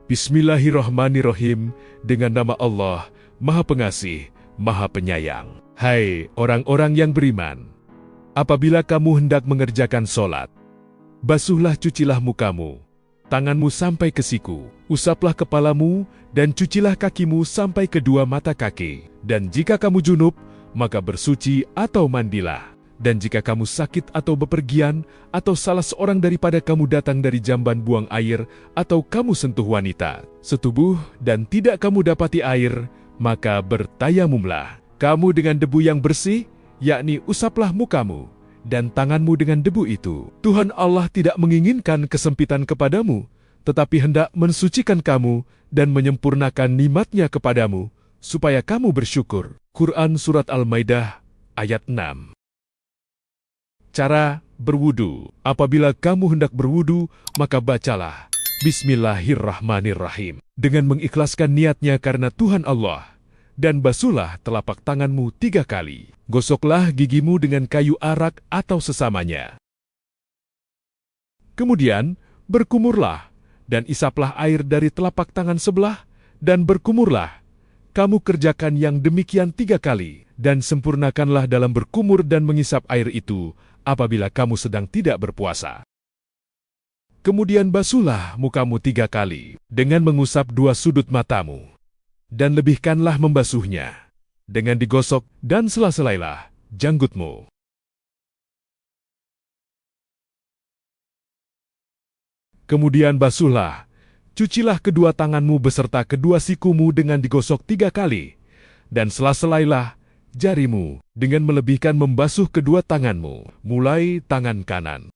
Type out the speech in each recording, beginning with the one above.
Bismillahirrahmanirrahim, dengan nama Allah, Maha Pengasih, Maha Penyayang. Hai orang-orang yang beriman, apabila kamu hendak mengerjakan sholat, basuhlah cucilah mukamu, tanganmu sampai ke siku, usaplah kepalamu, dan cucilah kakimu sampai kedua mata kaki. Dan jika kamu junub, maka bersuci atau mandilah. Dan jika kamu sakit atau bepergian, atau salah seorang daripada kamu datang dari jamban buang air, atau kamu sentuh wanita setubuh dan tidak kamu dapati air, maka bertayamumlah kamu dengan debu yang bersih, yakni usaplah mukamu dan tanganmu dengan debu itu. Tuhan Allah tidak menginginkan kesempitan kepadamu, tetapi hendak mensucikan kamu dan menyempurnakan nikmat-Nya kepadamu, supaya kamu bersyukur. Quran Surat Al-Maidah ayat 6. Cara berwudu. Apabila kamu hendak berwudu, maka bacalah Bismillahirrahmanirrahim dengan mengikhlaskan niatnya karena Tuhan Allah, dan basuhlah telapak tanganmu 3 kali. Gosoklah gigimu dengan kayu arak atau sesamanya. Kemudian berkumurlah dan isaplah air dari telapak tangan sebelah, dan berkumurlah. Kamu kerjakan yang demikian 3 kali, dan sempurnakanlah dalam berkumur dan mengisap air itu apabila kamu sedang tidak berpuasa. Kemudian basuhlah mukamu 3 kali dengan mengusap 2 sudut matamu, dan lebihkanlah membasuhnya dengan digosok dan sela-selailah janggutmu. Kemudian basuhlah, cucilah kedua tanganmu beserta kedua sikumu dengan digosok 3 kali, dan sela-selailah jarimu dengan melebihkan membasuh kedua tanganmu, mulai tangan kanan.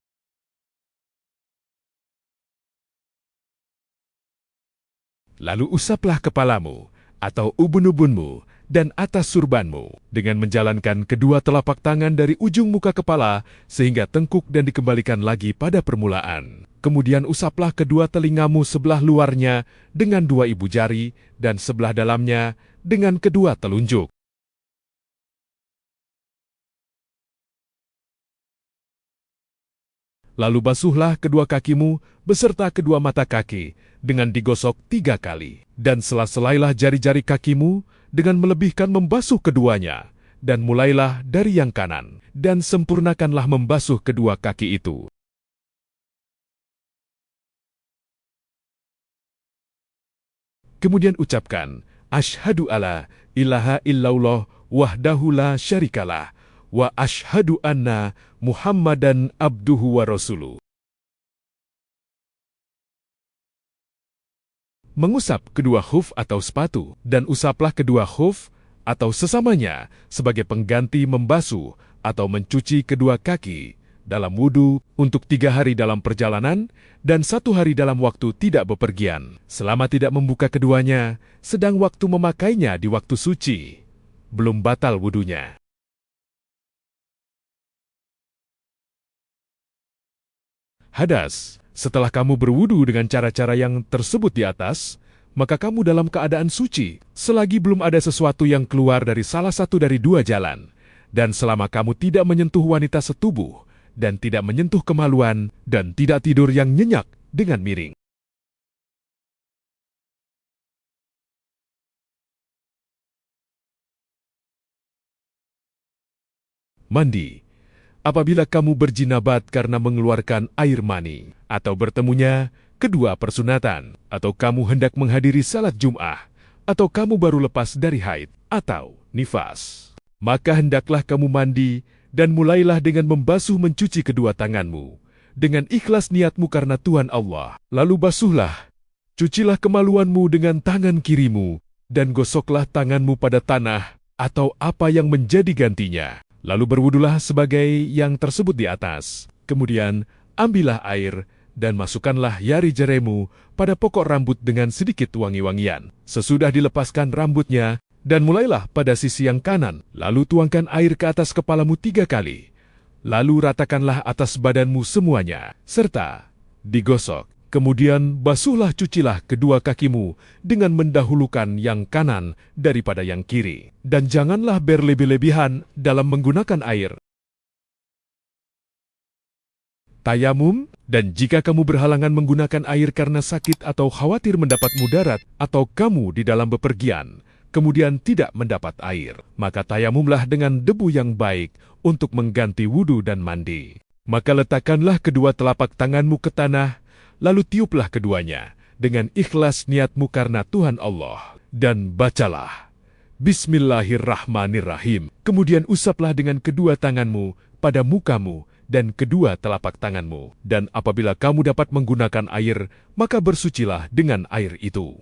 Lalu usaplah kepalamu atau ubun-ubunmu dan atas surbanmu dengan menjalankan kedua telapak tangan dari ujung muka kepala sehingga tengkuk dan dikembalikan lagi pada permulaan. Kemudian usaplah kedua telingamu sebelah luarnya dengan 2 ibu jari dan sebelah dalamnya dengan kedua telunjuk. Lalu basuhlah kedua kakimu beserta kedua mata kaki dengan digosok 3 kali. Dan sela-selailah jari-jari kakimu dengan melebihkan membasuh keduanya. Dan mulailah dari yang kanan, dan sempurnakanlah membasuh kedua kaki itu. Kemudian ucapkan, Asyhadu alla ilaha illallah wahdahu la syarikalah, wa asyhadu anna Muhammadan abduhu wa rasuluh. Mengusap kedua khuf atau sepatu, dan usaplah kedua khuf atau sesamanya sebagai pengganti membasuh atau mencuci kedua kaki dalam wudu untuk 3 hari dalam perjalanan dan 1 hari dalam waktu tidak bepergian, selama tidak membuka keduanya, sedang waktu memakainya di waktu suci, belum batal wudunya. Hadas. Setelah kamu berwudu dengan cara-cara yang tersebut di atas, maka kamu dalam keadaan suci, selagi belum ada sesuatu yang keluar dari salah satu dari 2 jalan, dan selama kamu tidak menyentuh wanita setubuh, dan tidak menyentuh kemaluan, dan tidak tidur yang nyenyak dengan miring. Mandi. Apabila kamu berjinabat karena mengeluarkan air mani, atau bertemunya kedua persunatan, atau kamu hendak menghadiri salat Jum'ah, atau kamu baru lepas dari haid atau nifas, maka hendaklah kamu mandi dan mulailah dengan membasuh mencuci kedua tanganmu, dengan ikhlas niatmu karena Tuhan Allah. Lalu basuhlah, cucilah kemaluanmu dengan tangan kirimu, dan gosoklah tanganmu pada tanah atau apa yang menjadi gantinya. Lalu berwudulah sebagai yang tersebut di atas. Kemudian ambillah air dan masukkanlah jari jarimu pada pokok rambut dengan sedikit wangi-wangian. Sesudah dilepaskan rambutnya, dan mulailah pada sisi yang kanan. Lalu tuangkan air ke atas kepalamu 3 kali. Lalu ratakanlah atas badanmu semuanya, serta digosok. Kemudian basuhlah cucilah kedua kakimu dengan mendahulukan yang kanan daripada yang kiri. Dan janganlah berlebih-lebihan dalam menggunakan air. tayamum, dan jika kamu berhalangan menggunakan air karena sakit atau khawatir mendapat mudarat, atau kamu di dalam bepergian, kemudian tidak mendapat air, maka tayamumlah dengan debu yang baik untuk mengganti wudu dan mandi. Maka letakkanlah kedua telapak tanganmu ke tanah, lalu tiuplah keduanya dengan ikhlas niatmu karena Tuhan Allah, dan bacalah Bismillahirrahmanirrahim. Kemudian usaplah dengan kedua tanganmu pada mukamu dan kedua telapak tanganmu. Dan apabila kamu dapat menggunakan air, maka bersucilah dengan air itu.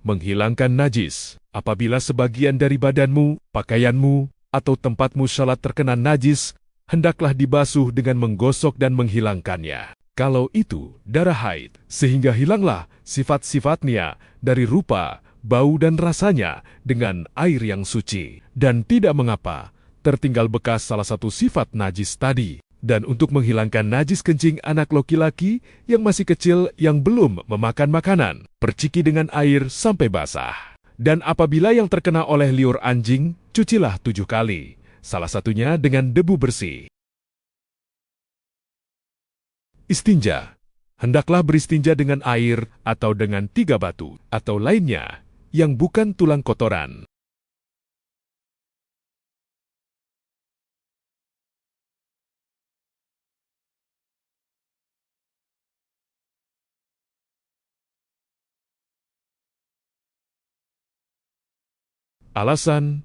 Menghilangkan najis. Apabila sebagian dari badanmu, pakaianmu, atau tempatmu salat terkena najis, hendaklah dibasuh dengan menggosok dan menghilangkannya. Kalau itu darah haid, sehingga hilanglah sifat-sifatnya dari rupa, bau dan rasanya dengan air yang suci. Dan tidak mengapa, tertinggal bekas salah satu sifat najis tadi. Dan untuk menghilangkan najis kencing anak laki-laki yang masih kecil yang belum memakan makanan, perciki dengan air sampai basah. Dan apabila yang terkena oleh liur anjing, cucilah 7 kali, salah satunya dengan debu bersih. Istinja. Hendaklah beristinja dengan air atau dengan 3 batu atau lainnya yang bukan tulang kotoran. Alasan,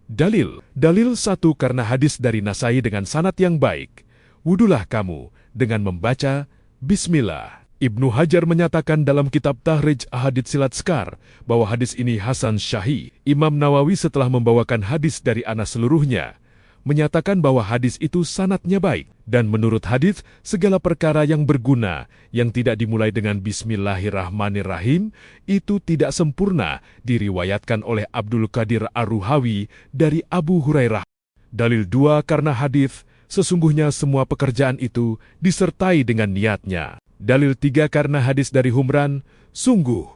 dalil. Dalil 1 karena hadis dari Nasai dengan sanad yang baik. Wudulah kamu dengan membaca Bismillah. Ibnu Hajar menyatakan dalam kitab Tahrij Ahadits Silat Skar bahwa hadis ini Hasan Syahih. Imam Nawawi setelah membawakan hadis dari Anas seluruhnya, menyatakan bahwa hadis itu sanadnya baik. Dan menurut hadis, segala perkara yang berguna yang tidak dimulai dengan Bismillahirrahmanirrahim itu tidak sempurna diriwayatkan oleh Abdul Qadir Ar-Ruhawi dari Abu Hurairah. Dalil 2 karena hadis, sesungguhnya semua pekerjaan itu disertai dengan niatnya. Dalil 3 karena hadis dari Humran, sungguh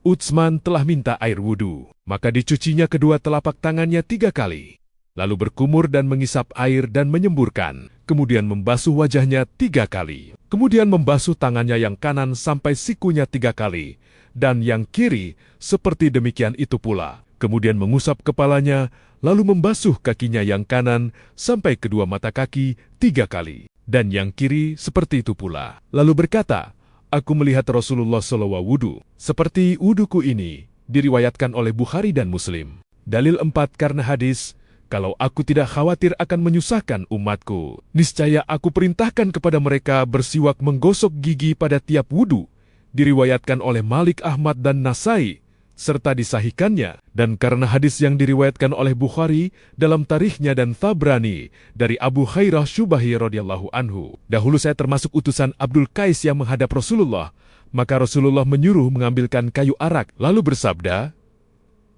Utsman telah minta air wudu, maka dicucinya kedua telapak tangannya 3 kali. Lalu berkumur dan mengisap air dan menyemburkan, kemudian membasuh wajahnya 3 kali. Kemudian membasuh tangannya yang kanan sampai sikunya 3 kali, dan yang kiri seperti demikian itu pula. Kemudian mengusap kepalanya, lalu membasuh kakinya yang kanan sampai kedua mata kaki 3 kali, dan yang kiri seperti itu pula. Lalu berkata, aku melihat Rasulullah SAW wudu, seperti wuduku ini, diriwayatkan oleh Bukhari dan Muslim. Dalil 4 karena hadis, kalau aku tidak khawatir akan menyusahkan umatku, niscaya aku perintahkan kepada mereka bersiwak menggosok gigi pada tiap wudu, diriwayatkan oleh Malik Ahmad dan Nasai, serta disahihkannya. Dan karena hadis yang diriwayatkan oleh Bukhari dalam tarikhnya dan Tabrani dari Abu Khairah Syubahi radhiyallahu anhu, dahulu saya termasuk utusan Abdul Qais yang menghadap Rasulullah, maka Rasulullah menyuruh mengambilkan kayu arak, lalu bersabda,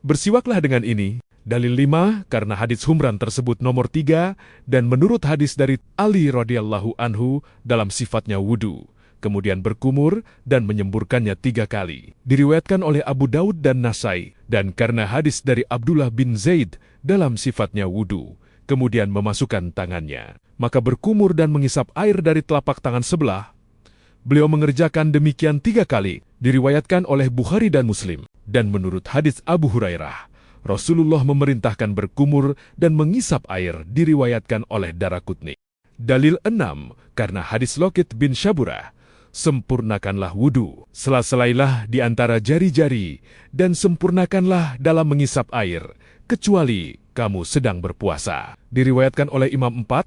bersiwaklah dengan ini. Dalil 5 karena hadis Humran tersebut nomor 3 dan menurut hadis dari Ali radhiyallahu anhu dalam sifatnya wudu, kemudian berkumur dan menyemburkannya 3 kali. Diriwayatkan oleh Abu Daud dan Nasai. Dan karena hadis dari Abdullah bin Zaid dalam sifatnya wudu, kemudian memasukkan tangannya, maka berkumur dan mengisap air dari telapak tangan sebelah. Beliau mengerjakan demikian 3 kali, diriwayatkan oleh Bukhari dan Muslim. Dan menurut hadis Abu Hurairah, Rasulullah memerintahkan berkumur dan mengisap air, diriwayatkan oleh Daraqutni. Dalil 6 karena hadis Lokit bin Syaburah, sempurnakanlah wudu, sela-selailah di antara jari-jari, dan sempurnakanlah dalam mengisap air, kecuali kamu sedang berpuasa. Diriwayatkan oleh Imam 4,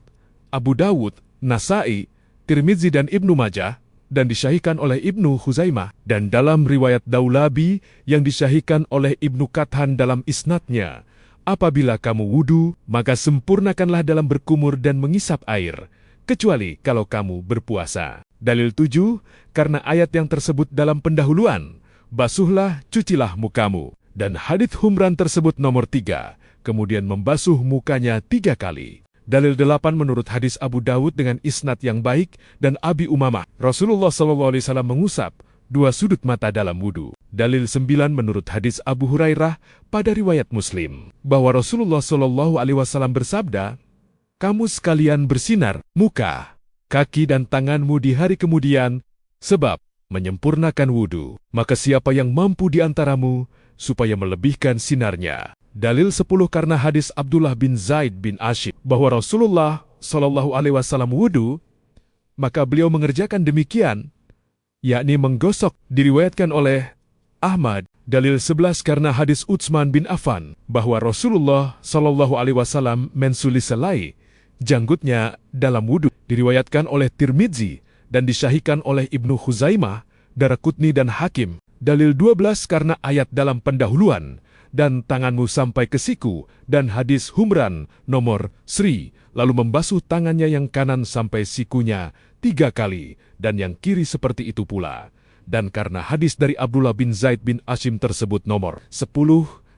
Abu Dawud, Nasai, Tirmizi dan Ibnu Majah, dan disyahihkan oleh Ibnu Khuzaimah. Dan dalam riwayat Daulabi yang disyahihkan oleh Ibnu Qathan dalam isnadnya, apabila kamu wudu, maka sempurnakanlah dalam berkumur dan mengisap air, kecuali kalau kamu berpuasa. Dalil 7, karena ayat yang tersebut dalam pendahuluan, basuhlah, cucilah mukamu. Dan hadits Humran tersebut nomor 3, kemudian membasuh mukanya 3 kali. Dalil 8 menurut hadis Abu Dawud dengan isnad yang baik dan Abi Umamah, Rasulullah SAW mengusap 2 sudut mata dalam wudu. Dalil 9 menurut hadis Abu Hurairah pada riwayat Muslim, bahwa Rasulullah SAW bersabda, kamu sekalian bersinar muka, kaki dan tanganmu di hari kemudian, sebab menyempurnakan wudu. Maka siapa yang mampu di antaramu, supaya melebihkan sinarnya. Dalil 10 karena hadis Abdullah bin Zaid bin Asyib, bahwa Rasulullah SAW wudu, maka beliau mengerjakan demikian, yakni menggosok, diriwayatkan oleh Ahmad. Dalil 11 karena hadis Utsman bin Affan, bahwa Rasulullah SAW mensuliselai janggutnya dalam wudu, diriwayatkan oleh Tirmidzi dan disahihkan oleh Ibnu Khuzaimah, Daraqutni dan Hakim. Dalil 12 karena ayat dalam pendahuluan, dan tanganmu sampai ke siku, dan hadis Humran nomor Sri, lalu membasuh tangannya yang kanan sampai sikunya 3 kali, dan yang kiri seperti itu pula. Dan karena hadis dari Abdullah bin Zaid bin Asyim tersebut nomor 10,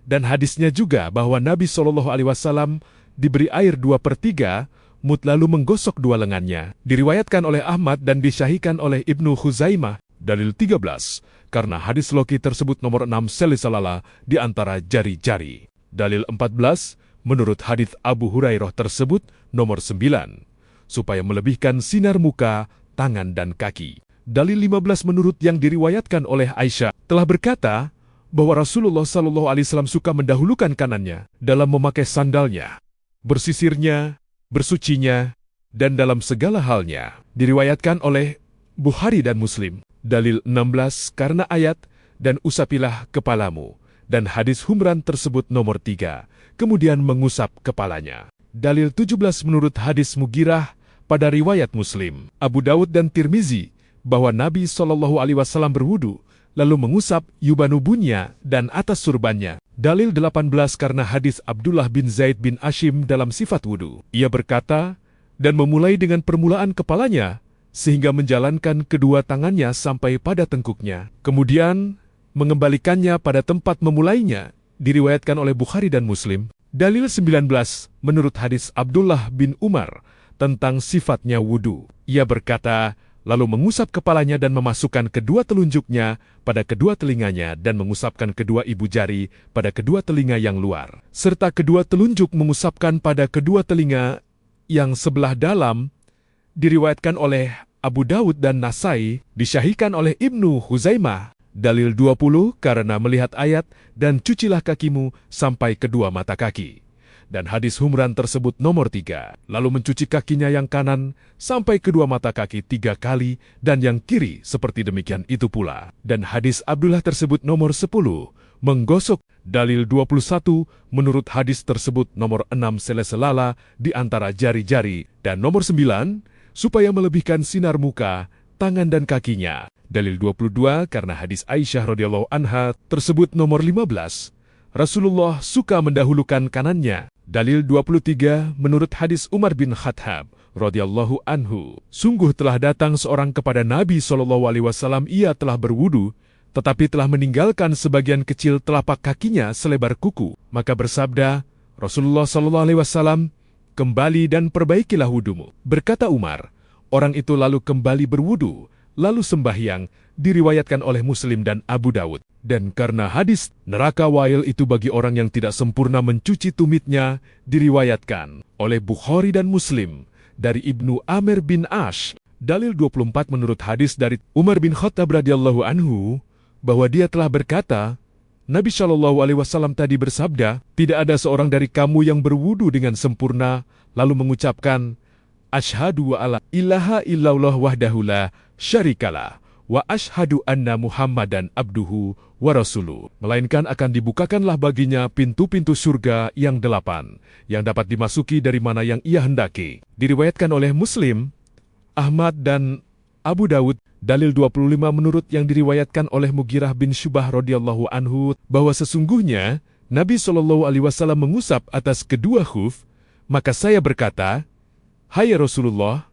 dan hadisnya juga bahwa Nabi SAW diberi air 2/3 mud lalu menggosok 2 lengannya, diriwayatkan oleh Ahmad dan disahihkan oleh Ibnu Khuzaimah. Dalil 13 karena hadis Loki tersebut nomor 6 selisalala di antara jari-jari. Dalil 14 menurut hadis Abu Hurairah tersebut nomor 9 supaya melebihkan sinar muka, tangan dan kaki. Dalil 15 menurut yang diriwayatkan oleh Aisyah telah berkata bahwa Rasulullah SAW suka mendahulukan kanannya dalam memakai sandalnya, bersisirnya, bersucinya, dan dalam segala halnya. Diriwayatkan oleh Bukhari dan Muslim. Dalil 16 karena ayat dan usapilah kepalamu, dan hadis Humran tersebut nomor 3, kemudian mengusap kepalanya. Dalil 17 menurut hadis Mughirah pada riwayat Muslim, Abu Dawud dan Tirmizi, bahwa Nabi SAW berwudu, lalu mengusap yubanubunya dan atas surbannya. Dalil 18 karena hadis Abdullah bin Zaid bin Asyim dalam sifat wudu. Ia berkata, dan memulai dengan permulaan kepalanya, sehingga menjalankan kedua tangannya sampai pada tengkuknya. Kemudian, mengembalikannya pada tempat memulainya, diriwayatkan oleh Bukhari dan Muslim. Dalil 19 menurut hadis Abdullah bin Umar tentang sifatnya wudu. Ia berkata, lalu mengusap kepalanya dan memasukkan kedua telunjuknya pada kedua telinganya dan mengusapkan kedua ibu jari pada kedua telinga yang luar, serta kedua telunjuk mengusapkan pada kedua telinga yang sebelah dalam, diriwayatkan oleh Abu Dawud dan Nasai, disahihkan oleh Ibnu Khuzaimah. Dalil 20 karena melihat ayat dan cucilah kakimu sampai kedua mata kaki. Dan hadis Humran tersebut nomor 3, lalu mencuci kakinya yang kanan sampai kedua mata kaki 3 kali, dan yang kiri seperti demikian itu pula. Dan hadis Abdullah tersebut nomor 10, menggosok. Dalil 21 menurut hadis tersebut nomor 6 sela-sela di antara jari-jari, dan nomor 9, supaya melebihkan sinar muka, tangan dan kakinya. Dalil 22 karena hadis Aisyah radhiyallahu anha tersebut nomor 15, Rasulullah suka mendahulukan kanannya. Dalil 23 menurut hadis Umar bin Khattab radhiyallahu anhu, sungguh telah datang seorang kepada Nabi SAW, ia telah berwudu, tetapi telah meninggalkan sebagian kecil telapak kakinya selebar kuku. Maka bersabda Rasulullah SAW, kembali dan perbaikilah wudumu. Berkata Umar, orang itu lalu kembali berwudu, lalu sembahyang, diriwayatkan oleh Muslim dan Abu Dawud. Dan karena hadis neraka wail itu bagi orang yang tidak sempurna mencuci tumitnya, diriwayatkan oleh Bukhari dan Muslim dari Ibnu Amir bin Ash. Dalil 24 menurut hadis dari Umar bin Khattab radhiyallahu anhu, bahwa dia telah berkata, Nabi SAW tadi bersabda, tidak ada seorang dari kamu yang berwudu dengan sempurna, lalu mengucapkan, Ashhadu wa la ilaha illallah wahdahu la syarikalah, wa ashhadu anna Muhammadan abduhu wa rasuluh. Melainkan akan dibukakanlah baginya pintu-pintu surga yang 8, yang dapat dimasuki dari mana yang ia hendaki. Diriwayatkan oleh Muslim, Ahmad dan Abu Dawud. Dalil 25 menurut yang diriwayatkan oleh Mughirah bin Syubah radhiyallahu anhu, bahwa sesungguhnya Nabi SAW mengusap atas kedua khuf, maka saya berkata, Hai Rasulullah,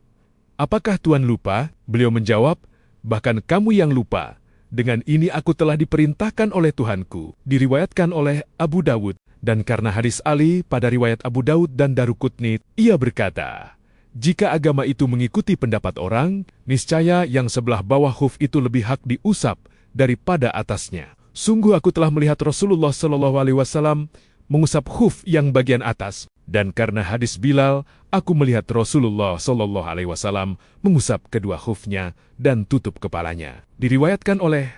apakah Tuhan lupa? Beliau menjawab, bahkan kamu yang lupa. Dengan ini aku telah diperintahkan oleh Tuhanku. Diriwayatkan oleh Abu Dawud. Dan karena hadis Ali pada riwayat Abu Dawud dan Daraqutni, ia berkata, jika agama itu mengikuti pendapat orang, niscaya yang sebelah bawah khuf itu lebih hak diusap daripada atasnya. Sungguh aku telah melihat Rasulullah SAW mengusap khuf yang bagian atas, dan karena hadis Bilal, aku melihat Rasulullah Shallallahu Alaihi Wasallam mengusap kedua khufnya dan tutup kepalanya. Diriwayatkan oleh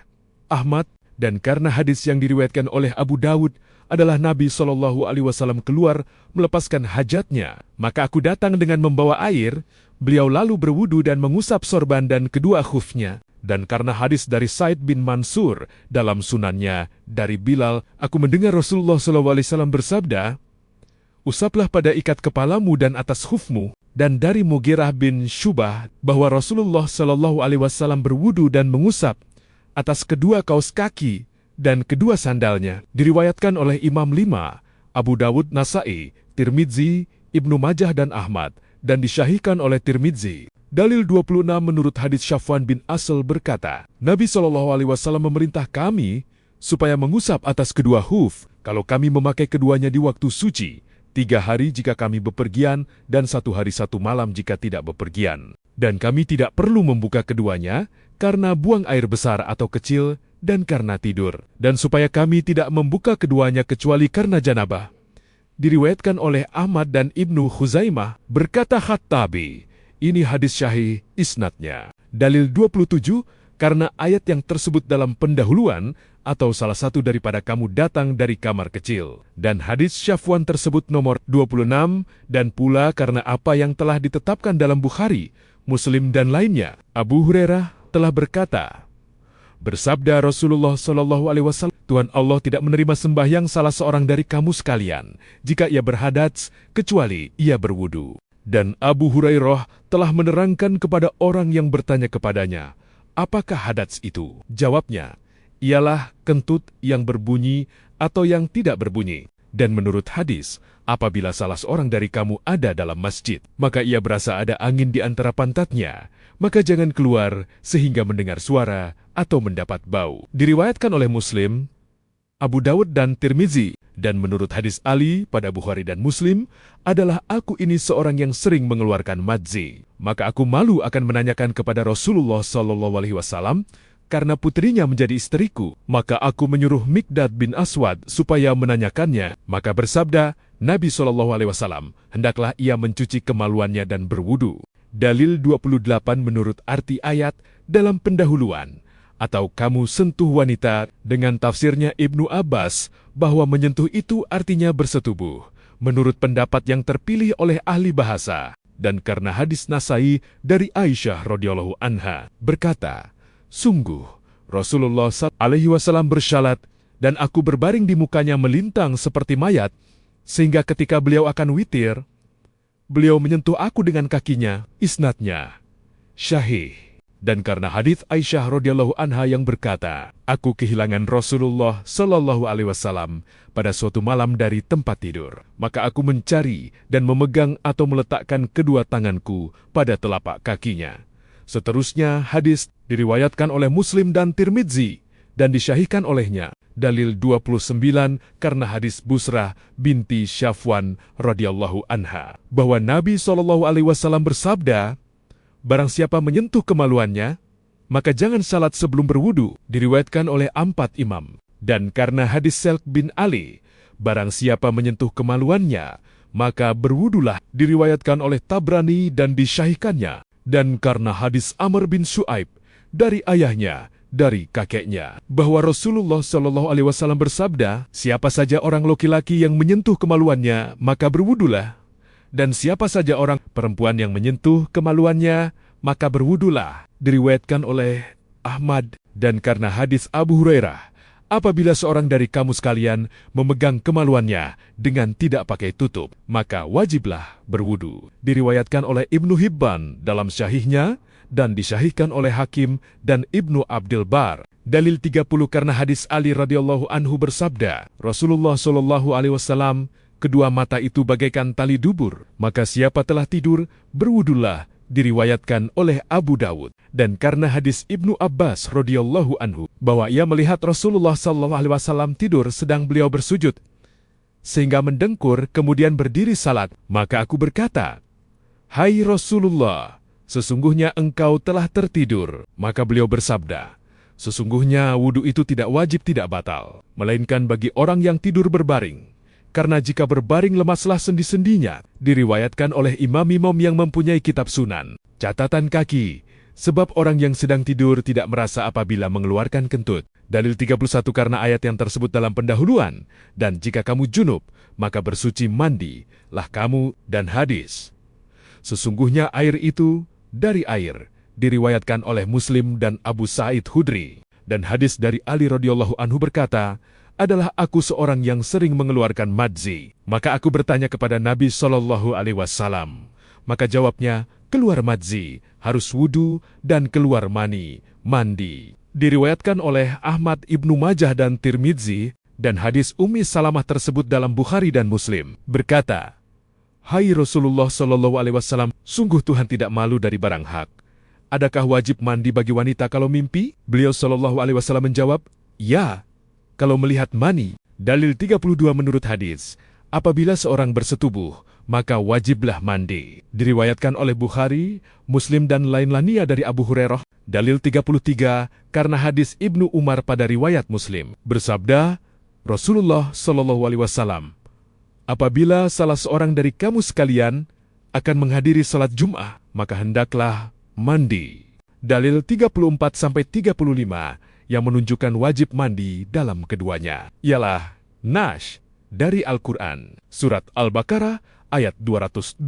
Ahmad, dan karena hadis yang diriwayatkan oleh Abu Dawud adalah Nabi Shallallahu Alaihi Wasallam keluar melepaskan hajatnya, maka aku datang dengan membawa air, beliau lalu berwudu dan mengusap sorban dan kedua khufnya. Dan karena hadis dari Said bin Mansur dalam sunannya dari Bilal, aku mendengar Rasulullah SAW bersabda, "Usaplah pada ikat kepalamu dan atas khufmu." Dan dari Mughirah bin Syubah bahwa Rasulullah SAW berwudu dan mengusap atas kedua kaus kaki dan kedua sandalnya. Diriwayatkan oleh Imam 5, Abu Dawud, Nasai, Tirmidzi, Ibnu Majah dan Ahmad, dan disyahihkan oleh Tirmidzi. Dalil 26 menurut hadits Syafwan bin Asl berkata, Nabi SAW memerintah kami supaya mengusap atas kedua huf kalau kami memakai keduanya di waktu suci, 3 hari jika kami bepergian dan 1 hari 1 malam jika tidak bepergian. Dan kami tidak perlu membuka keduanya karena buang air besar atau kecil dan karena tidur. Dan supaya kami tidak membuka keduanya kecuali karena janabah. Diriwayatkan oleh Ahmad dan Ibnu Khuzaimah, berkata Khattabi, ini hadis syahih isnadnya. Dalil 27, karena ayat yang tersebut dalam pendahuluan atau salah satu daripada kamu datang dari kamar kecil. Dan hadis Syafwan tersebut nomor 26, dan pula karena apa yang telah ditetapkan dalam Bukhari, Muslim dan lainnya. Abu Hurairah telah berkata, bersabda Rasulullah SAW, Tuhan Allah tidak menerima sembahyang salah seorang dari kamu sekalian jika ia berhadats kecuali ia berwudu. Dan Abu Hurairah telah menerangkan kepada orang yang bertanya kepadanya, apakah hadats itu? Jawabnya, ialah kentut yang berbunyi atau yang tidak berbunyi. Dan menurut hadis, apabila salah seorang dari kamu ada dalam masjid, maka ia berasa ada angin di antara pantatnya, maka jangan keluar sehingga mendengar suara atau mendapat bau. Diriwayatkan oleh Muslim, Abu Dawud dan Tirmizi, dan menurut hadis Ali pada Bukhari dan Muslim, adalah aku ini seorang yang sering mengeluarkan madzi. Maka aku malu akan menanyakan kepada Rasulullah SAW, karena putrinya menjadi istriku. Maka aku menyuruh Mikdad bin Aswad supaya menanyakannya. Maka bersabda Nabi SAW, hendaklah ia mencuci kemaluannya dan berwudu. Dalil 28 menurut arti ayat dalam pendahuluan. Atau kamu sentuh wanita, dengan tafsirnya Ibnu Abbas, bahwa menyentuh itu artinya bersetubuh, menurut pendapat yang terpilih oleh ahli bahasa. Dan karena hadis Nasai dari Aisyah radhiyallahu anha, berkata, sungguh, Rasulullah SAW bersyalat, dan aku berbaring di mukanya melintang seperti mayat, sehingga ketika beliau akan witir, beliau menyentuh aku dengan kakinya, isnadnya syahih. Dan karena hadits Aisyah radhiyallahu anha yang berkata, aku kehilangan Rasulullah SAW pada suatu malam dari tempat tidur. Maka aku mencari dan memegang atau meletakkan kedua tanganku pada telapak kakinya. Seterusnya hadis diriwayatkan oleh Muslim dan Tirmidzi dan disyahihkan olehnya. Dalil 29 karena hadis Busrah binti Syafwan radhiyallahu anha, bahwa Nabi SAW bersabda, barang siapa menyentuh kemaluannya, maka jangan salat sebelum berwudu, diriwayatkan oleh 4 imam. Dan karena hadis Selk bin Ali, barang siapa menyentuh kemaluannya, maka berwudulah, diriwayatkan oleh Tabrani dan disyahihkannya. Dan karena hadis Amr bin Shu'aib, dari ayahnya, dari kakeknya, bahwa Rasulullah SAW bersabda, siapa saja orang laki-laki yang menyentuh kemaluannya, maka berwudulah. Dan siapa saja orang perempuan yang menyentuh kemaluannya, maka berwudulah. Diriwayatkan oleh Ahmad. Dan karena hadis Abu Hurairah, apabila seorang dari kamu sekalian memegang kemaluannya dengan tidak pakai tutup, maka wajiblah berwudu. Diriwayatkan oleh Ibnu Hibban dalam syahihnya, dan disyahihkan oleh Hakim dan Ibnu Abdul Bar. Dalil 30 karena hadis Ali radhiyallahu anhu bersabda, Rasulullah SAW, kedua mata itu bagaikan tali dubur, maka siapa telah tidur, berwudulah, diriwayatkan oleh Abu Dawud. Dan karena hadis Ibnu Abbas radhiyallahu anhu, bahwa ia melihat Rasulullah SAW tidur sedang beliau bersujud, sehingga mendengkur kemudian berdiri salat, maka aku berkata, hai Rasulullah, sesungguhnya engkau telah tertidur. Maka beliau bersabda, sesungguhnya wudu itu tidak wajib tidak batal, melainkan bagi orang yang tidur berbaring. karena jika berbaring lemaslah sendi-sendinya. Diriwayatkan oleh imam-imam yang mempunyai kitab sunan. Catatan kaki, sebab orang yang sedang tidur tidak merasa apabila mengeluarkan kentut. Dalil 31 karena ayat yang tersebut dalam pendahuluan. Dan jika kamu junub, maka bersuci mandilah kamu. Dan hadis, sesungguhnya air itu dari air. Diriwayatkan oleh Muslim dan Abu Sa'id Khudri. Dan hadis dari Ali radhiyallahu anhu berkata, adalah aku seorang yang sering mengeluarkan madzi. Maka aku bertanya kepada Nabi SAW. Maka jawabnya, keluar madzi, harus wudu, dan keluar mani, mandi. Diriwayatkan oleh Ahmad Ibnu Majah dan Tirmidzi, dan hadis Ummi Salamah tersebut dalam Bukhari dan Muslim. Berkata, hai Rasulullah SAW, sungguh Tuhan tidak malu dari barang hak. Adakah wajib mandi bagi wanita kalau mimpi? Beliau SAW menjawab, ya, kalau melihat mani. Dalil 32 menurut hadis, apabila seorang bersetubuh, maka wajiblah mandi. Diriwayatkan oleh Bukhari, Muslim dan lain-lainnya dari Abu Hurairah. Dalil 33 karena hadis Ibnu Umar pada riwayat Muslim. Bersabda Rasulullah SAW, apabila salah seorang dari kamu sekalian akan menghadiri salat Jum'ah, maka hendaklah mandi. Dalil 34-35 yang menunjukkan wajib mandi dalam keduanya ialah Nash dari Al-Quran, Surat Al-Baqarah ayat 222.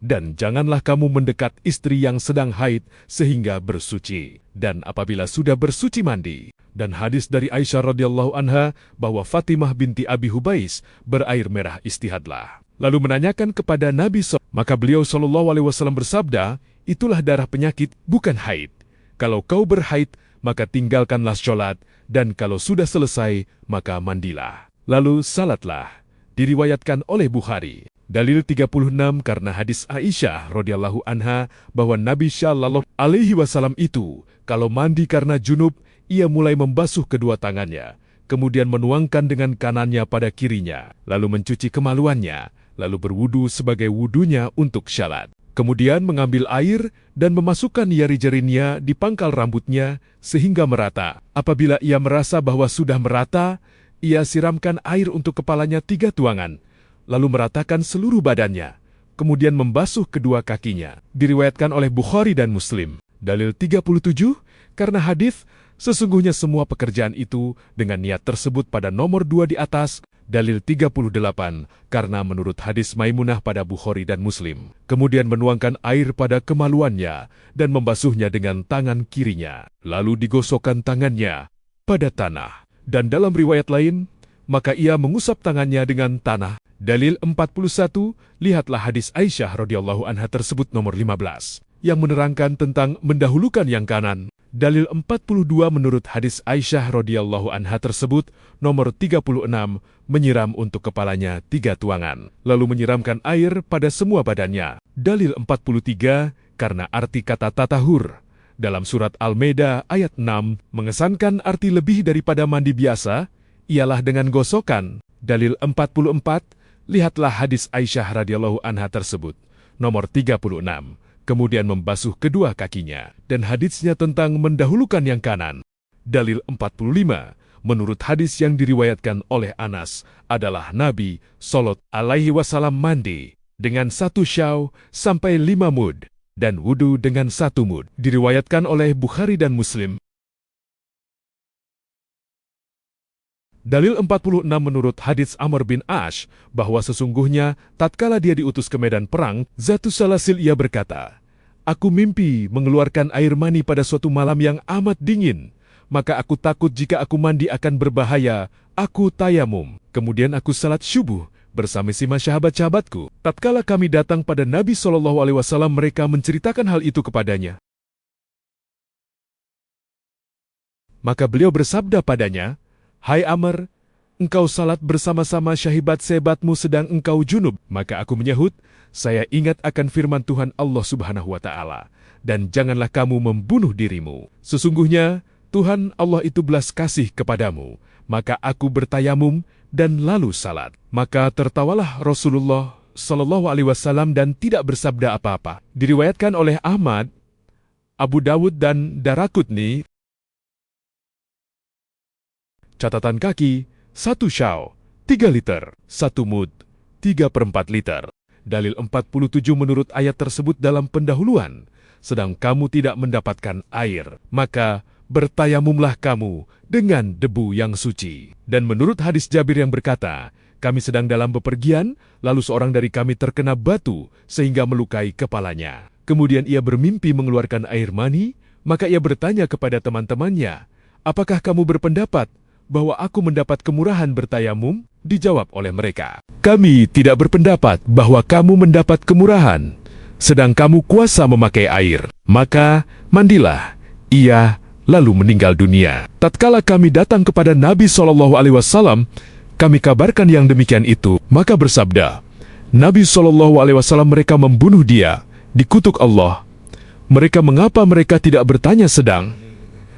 Dan janganlah kamu mendekat istri yang sedang haid sehingga bersuci. Dan apabila sudah bersuci mandi. Dan hadis dari Aisyah radhiyallahu anha bahwa Fatimah binti Abi Hubais berair merah istihadlah. Lalu menanyakan kepada Nabi SAW, maka beliau SAW bersabda, itulah darah penyakit, bukan haid. Kalau kau berhaid, maka tinggalkanlah sholat, dan kalau sudah selesai, maka mandilah. Lalu salatlah. Diriwayatkan oleh Bukhari. Dalil 36 karena hadis Aisyah radhiyallahu anha bahwa Nabi Shallallahu Alaihi Wasallam itu, kalau mandi karena junub, ia mulai membasuh kedua tangannya, kemudian menuangkan dengan kanannya pada kirinya, lalu mencuci kemaluannya, lalu berwudu sebagai wudunya untuk syalat. Kemudian mengambil air dan memasukkan jari-jarinya di pangkal rambutnya sehingga merata. Apabila ia merasa bahwa sudah merata, ia siramkan air untuk kepalanya 3 tuangan, lalu meratakan seluruh badannya, kemudian membasuh kedua kakinya. Diriwayatkan oleh Bukhari dan Muslim. Dalil 37, karena hadis, sesungguhnya semua pekerjaan itu dengan niat tersebut pada nomor 2 di atas. Dalil 38, karena menurut hadis Maimunah pada Bukhari dan Muslim. Kemudian menuangkan air pada kemaluannya dan membasuhnya dengan tangan kirinya. Lalu digosokkan tangannya pada tanah. Dan dalam riwayat lain, maka ia mengusap tangannya dengan tanah. Dalil 41, lihatlah hadis Aisyah radhiyallahu anha tersebut nomor 15, yang menerangkan tentang mendahulukan yang kanan. Dalil 42 menurut hadis Aisyah radhiyallahu anha tersebut nomor 36, menyiram untuk kepalanya 3 tuangan, lalu menyiramkan air pada semua badannya. Dalil 43 karena arti kata tatahur dalam surat Al-Maidah ayat 6 mengesankan arti lebih daripada mandi biasa, ialah dengan gosokan. Dalil 44, lihatlah hadis Aisyah radhiyallahu anha tersebut nomor 36. Kemudian membasuh kedua kakinya, dan hadisnya tentang mendahulukan yang kanan. Dalil 45, menurut hadis yang diriwayatkan oleh Anas, adalah Nabi Shallallahu Alaihi Wasallam mandi dengan 1 syaw sampai 5 mud, dan wudu dengan 1 mud. Diriwayatkan oleh Bukhari dan Muslim. Dalil 46 menurut hadis Amr bin Ash, bahwa sesungguhnya tatkala dia diutus ke medan perang, Zatu Salasil ia berkata, aku mimpi mengeluarkan air mani pada suatu malam yang amat dingin, maka aku takut jika aku mandi akan berbahaya, aku tayamum. Kemudian aku salat syubuh bersama sahabat-sahabatku. Tatkala kami datang pada Nabi SAW, mereka menceritakan hal itu kepadanya. Maka beliau bersabda padanya, hai Amr, engkau salat bersama-sama sahabat-sahabatmu sedang engkau junub. Maka aku menyahut, saya ingat akan firman Tuhan Allah Subhanahu wa Ta'ala, dan janganlah kamu membunuh dirimu. Sesungguhnya Tuhan Allah itu belas kasih kepadamu. Maka aku bertayamum dan lalu salat. Maka tertawalah Rasulullah Sallallahu Alaihi Wasallam dan tidak bersabda apa-apa. Diriwayatkan oleh Ahmad, Abu Dawud dan Daraqutni. Catatan kaki, 1 syaw, 3 liter. 1 mud, 3/4 liter. Dalil 47 menurut ayat tersebut dalam pendahuluan, sedang kamu tidak mendapatkan air, maka bertayamumlah kamu dengan debu yang suci. Dan menurut hadis Jabir yang berkata, kami sedang dalam bepergian, lalu seorang dari kami terkena batu sehingga melukai kepalanya. Kemudian ia bermimpi mengeluarkan air mani, maka ia bertanya kepada teman-temannya, apakah kamu berpendapat bahwa aku mendapat kemurahan bertayamum? Dijawab oleh mereka, kami tidak berpendapat bahwa kamu mendapat kemurahan, sedang kamu kuasa memakai air. Maka mandilah. Ia lalu meninggal dunia. Tatkala kami datang kepada Nabi SAW, kami kabarkan yang demikian itu, maka bersabda, Nabi SAW, mereka membunuh dia, dikutuk Allah. Mereka mengapa mereka tidak bertanya sedang?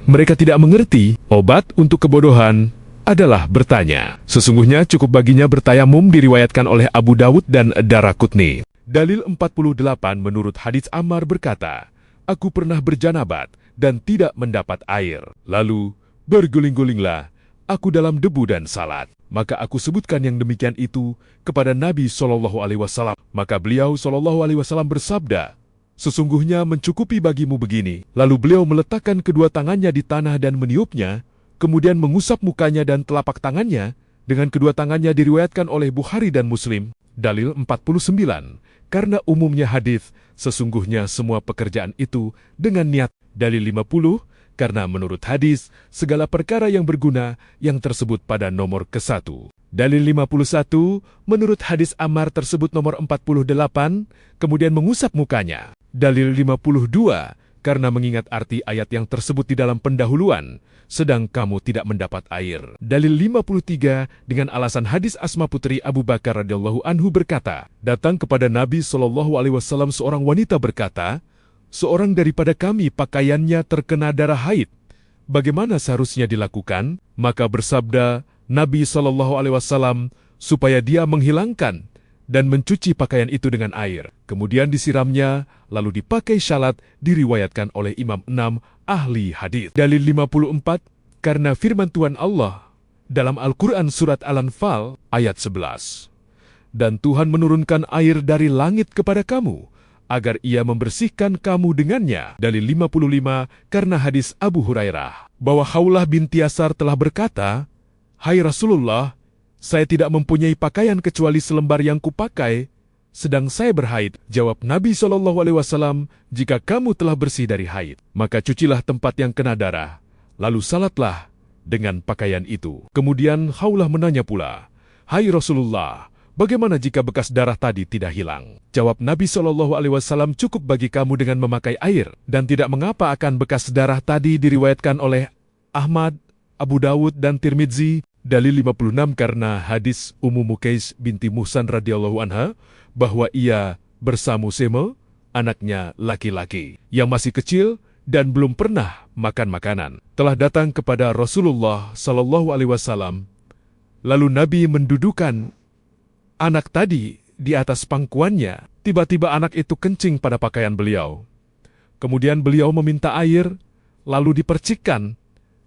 Mereka tidak mengerti, obat untuk kebodohan adalah bertanya. Sesungguhnya cukup baginya bertayamum diriwayatkan oleh Abu Dawud dan Daraqutni. Dalil 48 menurut hadits Ammar berkata, aku pernah berjanabat dan tidak mendapat air. Lalu berguling-gulinglah aku dalam debu dan salat. Maka aku sebutkan yang demikian itu kepada Nabi SAW. Maka beliau SAW bersabda, sesungguhnya mencukupi bagimu begini. Lalu beliau meletakkan kedua tangannya di tanah dan meniupnya, kemudian mengusap mukanya dan telapak tangannya, dengan kedua tangannya diriwayatkan oleh Bukhari dan Muslim. Dalil 49, karena umumnya hadis, sesungguhnya semua pekerjaan itu dengan niat. Dalil 50, karena menurut hadis, segala perkara yang berguna yang tersebut pada nomor ke-1. Dalil 51, menurut hadis Ammar tersebut nomor 48, kemudian mengusap mukanya. Dalil 52, karena mengingat arti ayat yang tersebut di dalam pendahuluan, sedang kamu tidak mendapat air. Dalil 53 dengan alasan hadis Asma putri Abu Bakar radhiyallahu anhu berkata, datang kepada Nabi SAW seorang wanita berkata, seorang daripada kami pakaiannya terkena darah haid. Bagaimana seharusnya dilakukan? Maka bersabda Nabi SAW supaya dia menghilangkan dan mencuci pakaian itu dengan air. Kemudian disiramnya, lalu dipakai syalat, diriwayatkan oleh Imam 6 ahli hadis. Dalil 54, karena firman Tuhan Allah dalam Al-Quran Surat Al-Anfal ayat 11. Dan Tuhan menurunkan air dari langit kepada kamu, agar ia membersihkan kamu dengannya. Dalil 55, karena hadis Abu Hurairah, bahwa Khawlah binti Yasar telah berkata, hai Rasulullah, saya tidak mempunyai pakaian kecuali selembar yang kupakai, sedang saya berhaid. Jawab Nabi SAW, jika kamu telah bersih dari haid, maka cucilah tempat yang kena darah, lalu salatlah dengan pakaian itu. Kemudian Khawlah menanya pula, hai Rasulullah, bagaimana jika bekas darah tadi tidak hilang? Jawab Nabi SAW, cukup bagi kamu dengan memakai air, dan tidak mengapa akan bekas darah tadi. Diriwayatkan oleh Ahmad, Abu Dawud, dan Tirmidzi. Dalil 56, karena hadis Ummu Mukais binti Muhsan radhiyallahu anha, bahwa ia bersama Sema, anaknya laki-laki, yang masih kecil dan belum pernah makan makanan, telah datang kepada Rasulullah SAW. Lalu Nabi mendudukan anak tadi di atas pangkuannya. Tiba-tiba anak itu kencing pada pakaian beliau. Kemudian beliau meminta air, lalu dipercikkan,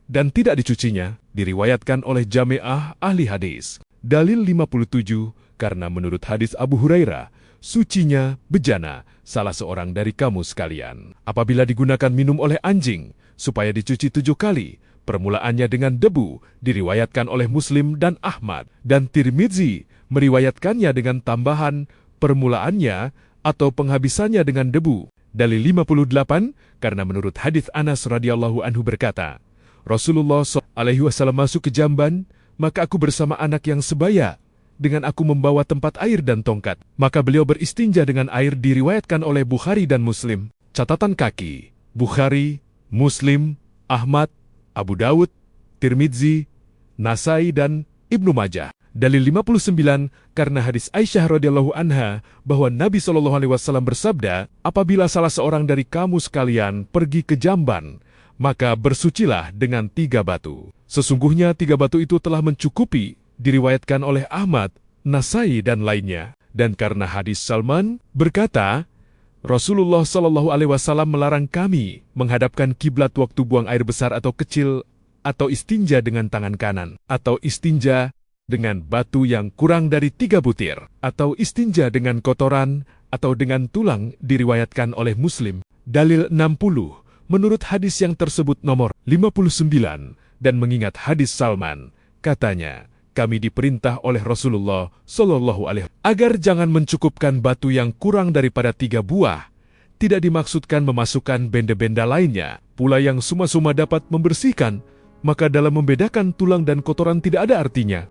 dan tidak dicucinya. Diriwayatkan oleh Jami'ah ahli hadis. Dalil 57, karena menurut hadis Abu Hurairah, sucinya bejana salah seorang dari kamu sekalian. Apabila digunakan minum oleh anjing, supaya dicuci 7 kali, permulaannya dengan debu, diriwayatkan oleh Muslim dan Ahmad, dan Tirmidzi meriwayatkannya dengan tambahan permulaannya atau penghabisannya dengan debu. Dalil 58, karena menurut hadis Anas radhiyallahu anhu berkata, Rasulullah SAW masuk ke jamban, maka aku bersama anak yang sebaya, dengan aku membawa tempat air dan tongkat. Maka beliau beristinja dengan air. Diriwayatkan oleh Bukhari dan Muslim. Catatan kaki, Bukhari, Muslim, Ahmad, Abu Dawud, Tirmidzi, Nasai, dan Ibnu Majah. Dalil 59, karena hadis Aisyah radhiyallahu anha, bahwa Nabi SAW bersabda, apabila salah seorang dari kamu sekalian pergi ke jamban, maka bersucilah dengan 3 batu. Sesungguhnya 3 batu itu telah mencukupi, diriwayatkan oleh Ahmad, Nasai, dan lainnya. Dan karena hadis Salman berkata, Rasulullah SAW melarang kami menghadapkan kiblat waktu buang air besar atau kecil, atau istinja dengan tangan kanan, atau istinja dengan batu yang kurang dari 3 butir, atau istinja dengan kotoran atau dengan tulang diriwayatkan oleh Muslim. Dalil 60, menurut hadis yang tersebut nomor 59, dan mengingat hadis Salman, katanya, kami diperintah oleh Rasulullah Shallallahu Alaihi Wasallam agar jangan mencukupkan batu yang kurang daripada 3 buah. Tidak dimaksudkan memasukkan benda-benda lainnya, pula yang suma-suma dapat membersihkan, maka dalam membedakan tulang dan kotoran tidak ada artinya.